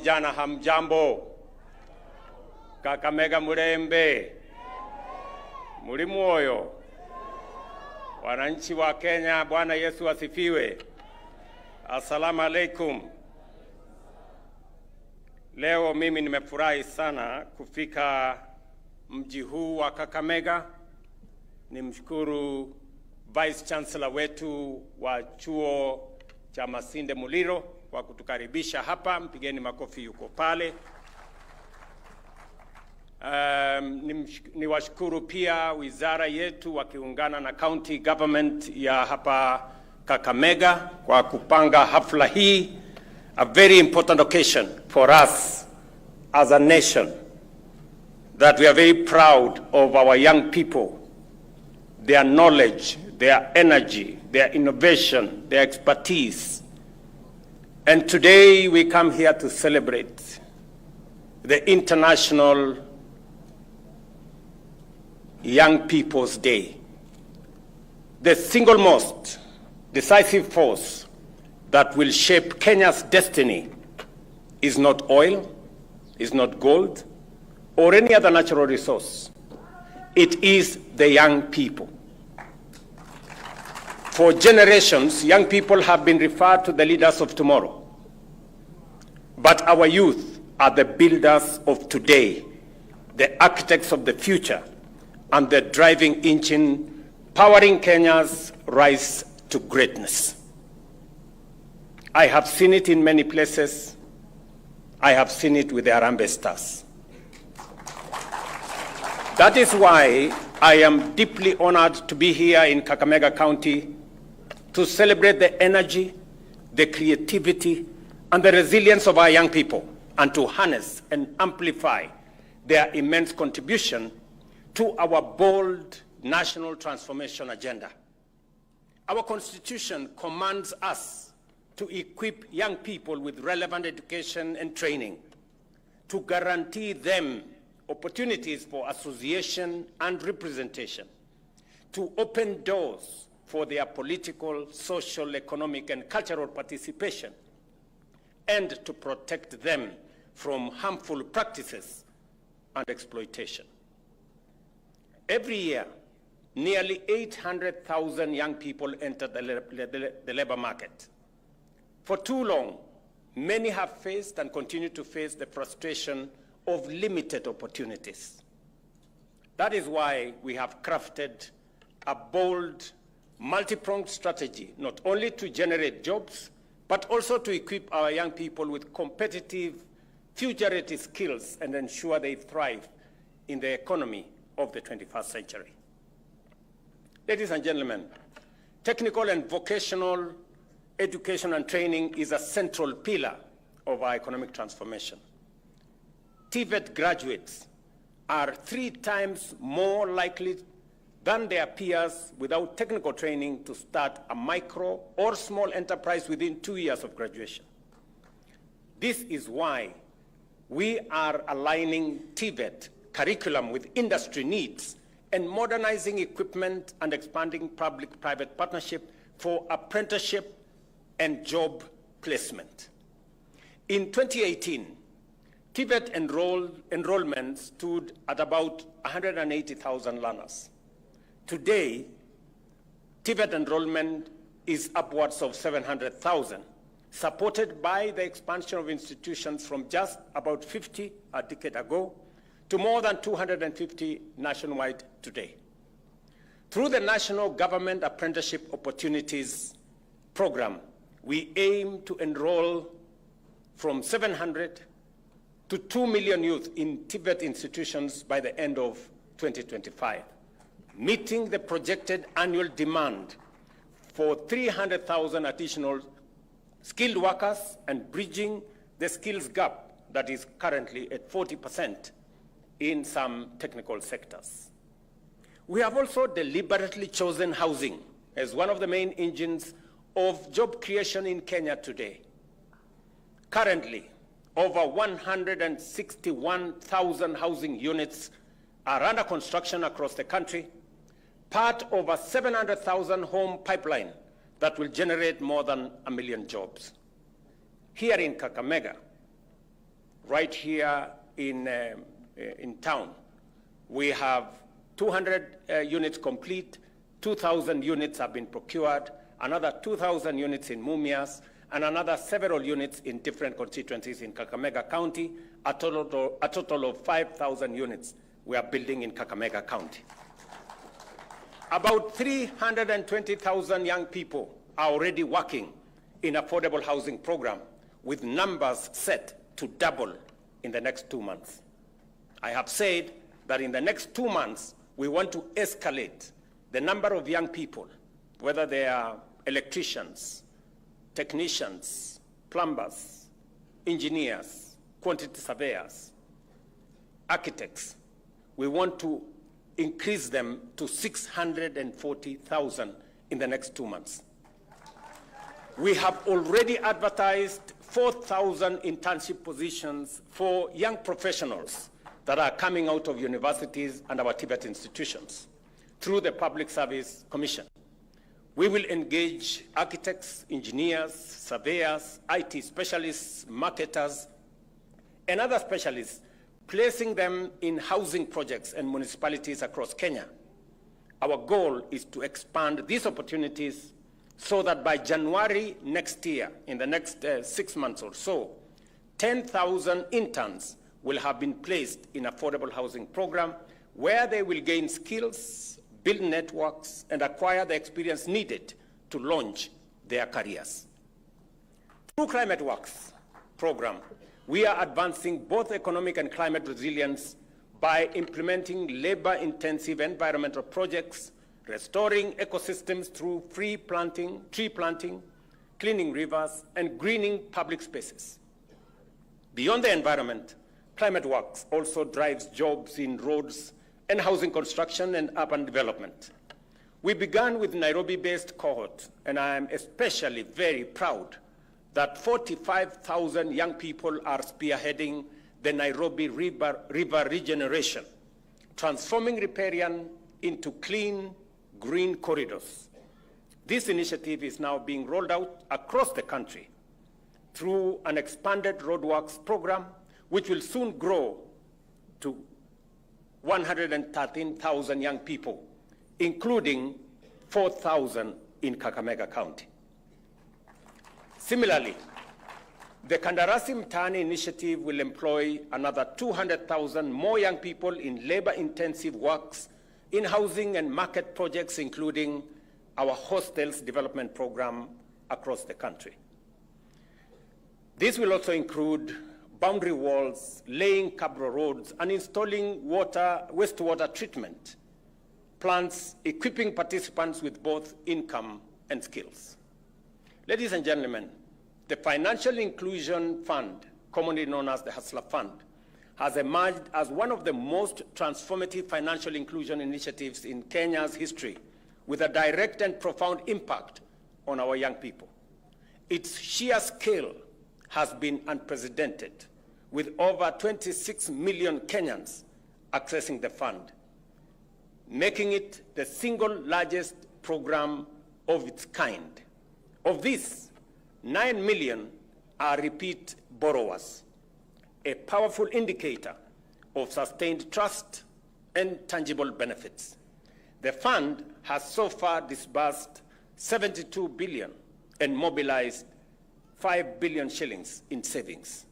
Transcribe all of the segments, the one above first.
vijana hamjambo. Kakamega murembe. Muri mwoyo. Wananchi wa Kenya, Bwana Yesu asifiwe. Assalamu alaikum. Leo mimi nimefurahi sana kufika mji huu wa Kakamega. Nimshukuru Vice Chancellor wetu wa chuo cha Masinde Muliro kwa kutukaribisha hapa. Mpigeni makofi, yuko pale. Niwashukuru pia wizara yetu wakiungana na county government ya hapa Kakamega kwa kupanga hafla hii, a very important occasion for us as a nation, that we are very proud of our young people, their knowledge, their energy, their innovation, their expertise. And today we come here to celebrate the International Young People's Day. The single most decisive force that will shape Kenya's destiny is not oil, is not gold, or any other natural resource. It is the young people. For generations, young people have been referred to the leaders of tomorrow. But our youth are the builders of today, the architects of the future, and the driving engine powering Kenya's rise to greatness. I have seen it in many places. I have seen it with the Harambee Stars. That is why I am deeply honored to be here in Kakamega County to celebrate the energy, the creativity, and the resilience of our young people, and to harness and amplify their immense contribution to our bold national transformation agenda. Our Constitution commands us to equip young people with relevant education and training, to guarantee them opportunities for association and representation, to open doors for their political, social, economic, and cultural participation, and to protect them from harmful practices and exploitation. Every year, nearly 800,000 young people enter the labor market. For too long, many have faced and continue to face the frustration of limited opportunities. That is why we have crafted a bold, multi-pronged strategy, not only to generate jobs, but also to equip our young people with competitive, future-ready skills and ensure they thrive in the economy of the 21st century. Ladies and gentlemen, technical and vocational education and training is a central pillar of our economic transformation. TVET graduates are 3 times more likely than their peers without technical training to start a micro or small enterprise within 2 years of graduation. This is why we are aligning TVET curriculum with industry needs and modernizing equipment and expanding public-private partnership for apprenticeship and job placement. In 2018, TVET enrollment stood at about 180,000 learners. Today, TVET enrollment is upwards of 700,000, supported by the expansion of institutions from just about 50 a decade ago to more than 250 nationwide today. Through the National Government Apprenticeship Opportunities Program, we aim to enroll from 700 to 2 million youth in TVET institutions by the end of 2025, meeting the projected annual demand for 300,000 additional skilled workers and bridging the skills gap that is currently at 40% in some technical sectors. We have also deliberately chosen housing as one of the main engines of job creation in Kenya today. Currently, over 161,000 housing units are under construction across the country, part of a 700,000 home pipeline that will generate more than 1 million jobs. Here in Kakamega, right here in town. We have 200 units complete, 2,000 units have been procured, another 2,000 units in Mumias, and another several units in different constituencies in Kakamega County, a total of 5,000 units we are building in Kakamega County. About 320,000 young people are already working in affordable housing program, with numbers set to double in the next 2 months. I have said that in the next 2 months, we want to escalate the number of young people, whether they are electricians, technicians, plumbers, engineers, quantity surveyors, architects. We want to increase them to 640,000 in the next 2 months. We have already advertised 4,000 internship positions for young professionals that are coming out of universities and our TVET institutions through the Public Service Commission. We will engage architects, engineers, surveyors, IT specialists, marketers, and other specialists, placing them in housing projects and municipalities across Kenya. Our goal is to expand these opportunities so that by January next year, in the next 6 months or so, 10,000 interns will have been placed in affordable housing program where they will gain skills, build networks, and acquire the experience needed to launch their careers. Through Climate Works program, we are advancing both economic and climate resilience by implementing labor-intensive environmental projects, restoring ecosystems through tree planting, cleaning rivers, and greening public spaces. Beyond the environment, Climate Works also drives jobs in roads and housing construction and urban development. We began with Nairobi-based cohort, and I am especially very proud that 45,000 young people are spearheading the Nairobi River regeneration, transforming riparian into clean, green corridors. This initiative is now being rolled out across the country through an expanded roadworks program, which will soon grow to 113,000 young people, including 4,000 in Kakamega County. Similarly, the Kandarasi Mtaani initiative will employ another 200,000 more young people in labor-intensive works in housing and market projects, including our hostels development program across the country. This will also include boundary walls, laying cabro roads, and installing wastewater treatment plants, equipping participants with both income and skills. Ladies and gentlemen, the Financial Inclusion Fund, commonly known as the Hustler Fund, has emerged as one of the most transformative financial inclusion initiatives in Kenya's history, with a direct and profound impact on our young people. Its sheer scale has been unprecedented, with over 26 million Kenyans accessing the fund, making it the single largest program of its kind. Of this, 9 million are repeat borrowers, a powerful indicator of sustained trust and tangible benefits. The fund has so far disbursed 72 billion and mobilized 5 billion shillings in savings.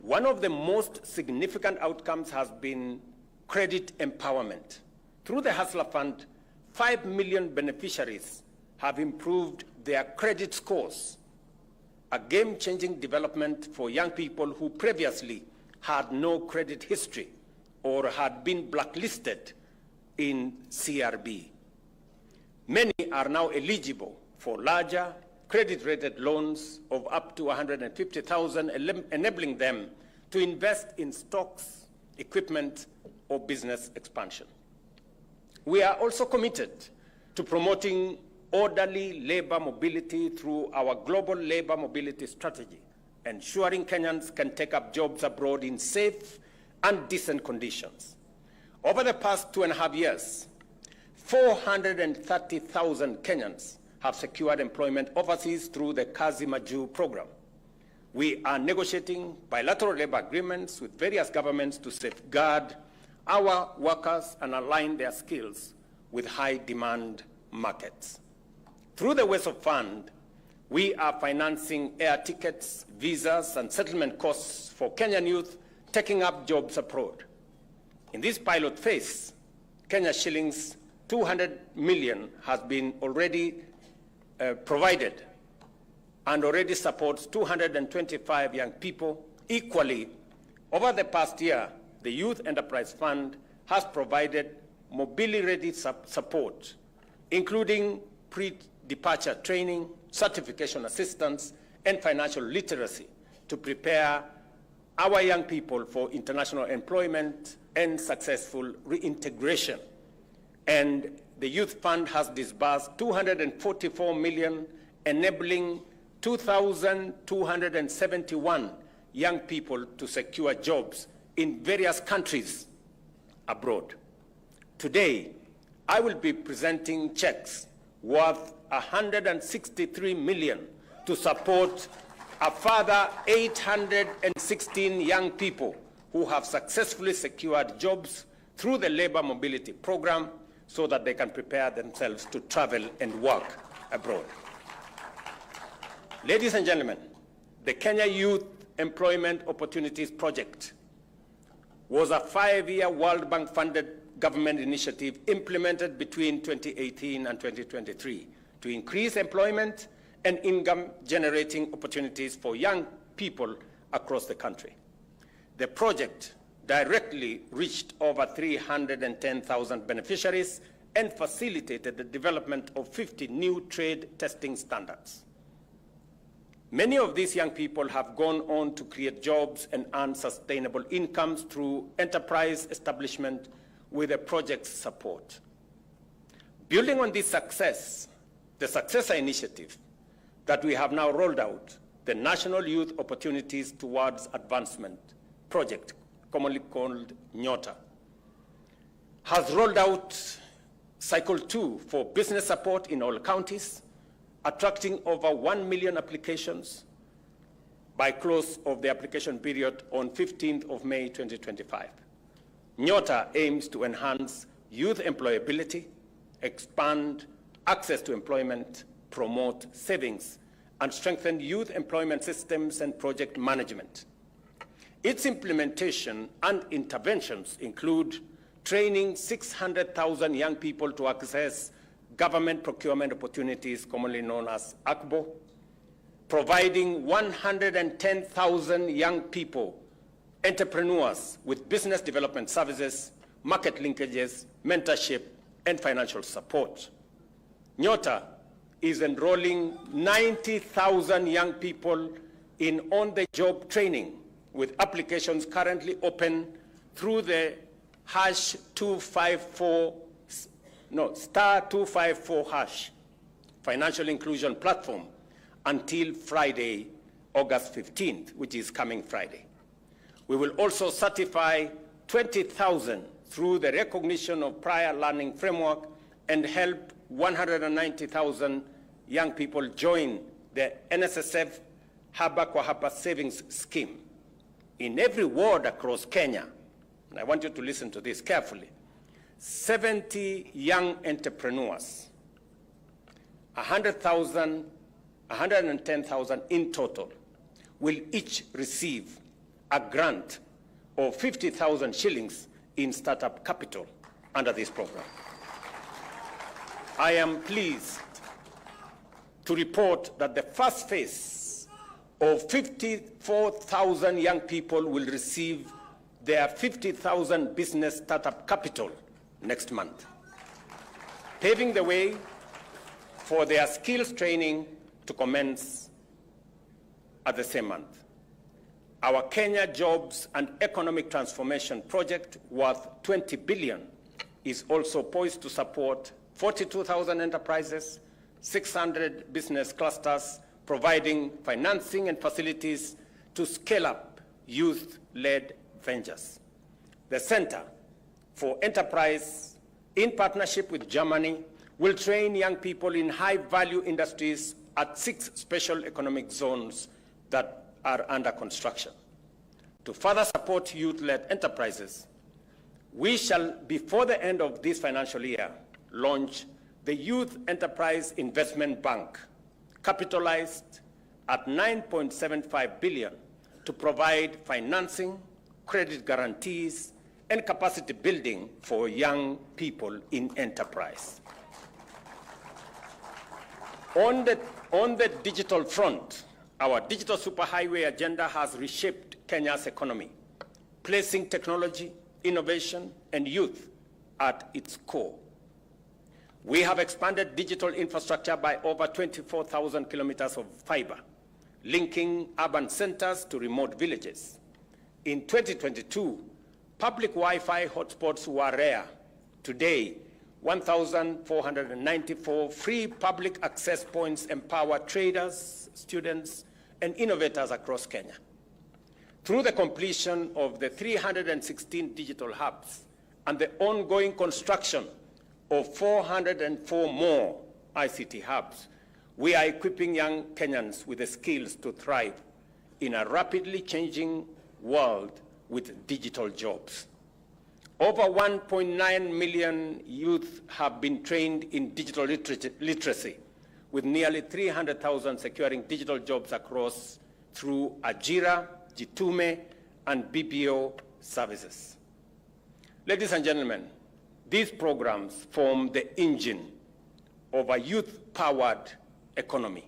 One of the most significant outcomes has been credit empowerment. Through the Hustler Fund, 5 million beneficiaries have improved their credit scores, a game-changing development for young people who previously had no credit history or had been blacklisted in CRB. Many are now eligible for larger credit-rated loans of up to 150,000, enabling them to invest in stocks, equipment, or business expansion. We are also committed to promoting orderly labor mobility through our global labor mobility strategy, ensuring Kenyans can take up jobs abroad in safe and decent conditions. Over the past 2.5 years, 430,000 Kenyans have secured employment overseas through the Kazi Maju program. we are negotiating bilateral labor agreements with various governments to safeguard our workers and align their skills with high-demand markets. Through the WESO Fund, we are financing air tickets, visas, and settlement costs for Kenyan youth taking up jobs abroad. In this pilot phase, Kenya shillings 200 million has been already provided and already supports 225 young people. Equally, over the past year, the Youth Enterprise Fund has provided mobility-ready support, including pre-departure training, certification assistance, and financial literacy to prepare our young people for international employment and successful reintegration. And the Youth Fund has disbursed 244 million, enabling 2,271 young people to secure jobs in various countries abroad. Today, I will be presenting checks worth 163 million to support a further 816 young people who have successfully secured jobs through the labor mobility program so that they can prepare themselves to travel and work abroad. Ladies and gentlemen, the Kenya Youth Employment Opportunities Project was a 5-year World Bank funded government initiative implemented between 2018 and 2023 to increase employment and income-generating opportunities for young people across the country. The project directly reached over 310,000 beneficiaries and facilitated the development of 50 new trade testing standards. Many of these young people have gone on to create jobs and earn sustainable incomes through enterprise establishment with the project's support. Building on this success, the successor initiative that we have now rolled out, the National Youth Opportunities Towards Advancement Project, commonly called NYOTA, has rolled out Cycle 2 for business support in all counties, attracting over 1 million applications by close of the application period on 15th of May 2025. NYOTA aims to enhance youth employability, expand access to employment, promote savings, and strengthen youth employment systems and project management. Its implementation and interventions include training 600,000 young people to access government procurement opportunities, commonly known as ACBO, providing 110,000 young people, entrepreneurs with business development services, market linkages, mentorship, and financial support. NYOTA is enrolling 90,000 young people in on-the-job training, with applications currently open through the *254# financial inclusion platform until Friday, August 15th, which is coming Friday. We will also certify 20,000 through the recognition of prior learning framework and help 190,000 young people join the NSSF Haba kwa Haba savings scheme. In every ward across Kenya, and I want you to listen to this carefully, 70 young entrepreneurs, 110,000 in total, will each receive a grant of 50,000 shillings in startup capital under this program. I am pleased to report that the first phase of 54,000 young people will receive their 50,000 business startup capital next month, paving the way for their skills training to commence at the same month. Our Kenya Jobs and Economic Transformation Project, worth 20 billion, is also poised to support 42,000 enterprises, 600 business clusters, providing financing and facilities to scale up youth-led ventures. The Center for Enterprise, in partnership with Germany, will train young people in high-value industries at 6 special economic zones that are under construction. To further support youth-led enterprises, we shall, before the end of this financial year, launch the Youth Enterprise Investment Bank, capitalized at $9.75 billion to provide financing, credit guarantees, and capacity building for young people in enterprise. On the digital front, our digital superhighway agenda has reshaped Kenya's economy, placing technology, innovation, and youth at its core. We have expanded digital infrastructure by over 24,000 kilometers of fiber, linking urban centers to remote villages. In 2022, public Wi-Fi hotspots were rare. Today, 1,494 free public access points empower traders, students, and innovators across Kenya. Through the completion of the 316 digital hubs and the ongoing construction of 404 more ICT hubs, we are equipping young Kenyans with the skills to thrive in a rapidly changing world with digital jobs. Over 1.9 million youth have been trained in digital literacy, with nearly 300,000 securing digital jobs across through Ajira, Jitume, and BPO services. Ladies and gentlemen, these programs form the engine of a youth-powered economy.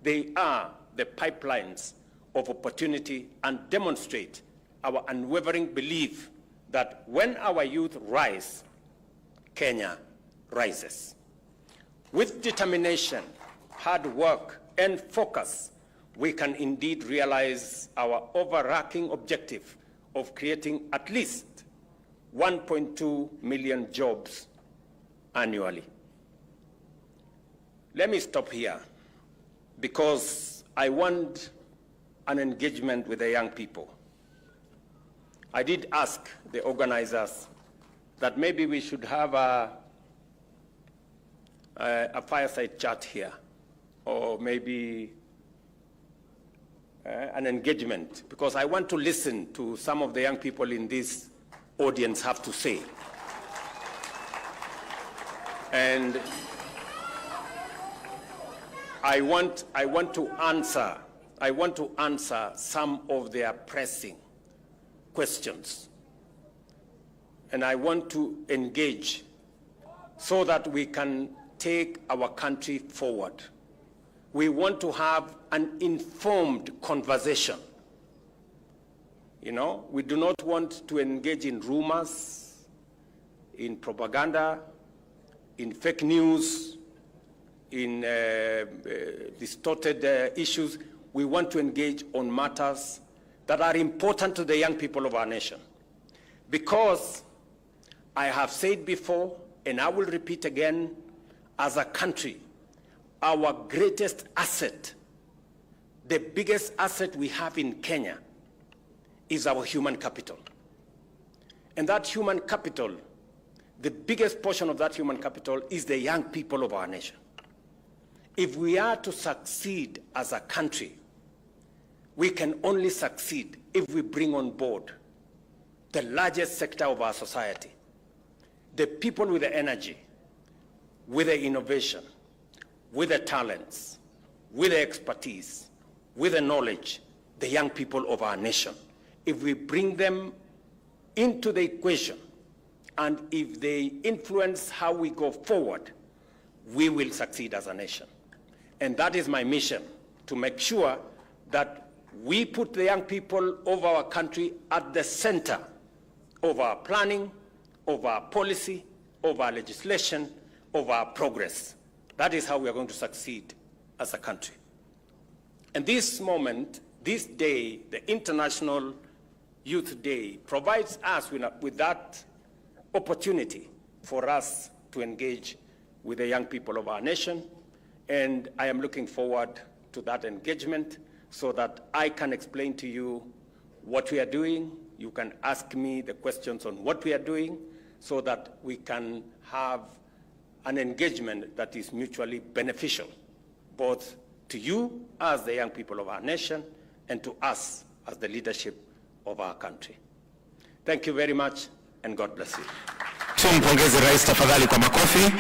They are the pipelines of opportunity and demonstrate our unwavering belief that when our youth rise, Kenya rises. With determination, hard work, and focus, we can indeed realize our overarching objective of creating at least 1.2 million jobs annually. Let me stop here because I want an engagement with the young people. I did ask the organizers that maybe we should have a fireside chat here, or maybe an engagement, because I want to listen to some of the young people in this audience have to say. And I want to answer some of their pressing questions. And I want to engage so that we can take our country forward. We want to have an informed conversation. You know, we do not want to engage in rumors, in propaganda, in fake news, in distorted issues. We want to engage on matters that are important to the young people of our nation. Because I have said before, and I will repeat again, as a country, our greatest asset, the biggest asset we have in Kenya, is our human capital. And that human capital, the biggest portion of that human capital is the young people of our nation. If we are to succeed as a country, we can only succeed if we bring on board the largest sector of our society, the people with the energy, with the innovation, with the talents, with the expertise, with the knowledge, the young people of our nation. If we bring them into the equation, and if they influence how we go forward, we will succeed as a nation. And that is my mission, to make sure that we put the young people of our country at the center of our planning, of our policy, of our legislation, of our progress. That is how we are going to succeed as a country. And this moment, this day, the International Youth Day, provides us with that opportunity for us to engage with the young people of our nation. And I am looking forward to that engagement so that I can explain to you what we are doing. You can ask me the questions on what we are doing so that we can have an engagement that is mutually beneficial, both to you as the young people of our nation and to us as the leadership of our country. Thank you very much, and God bless you. Tumpongeze Rais tafadhali kwa makofi.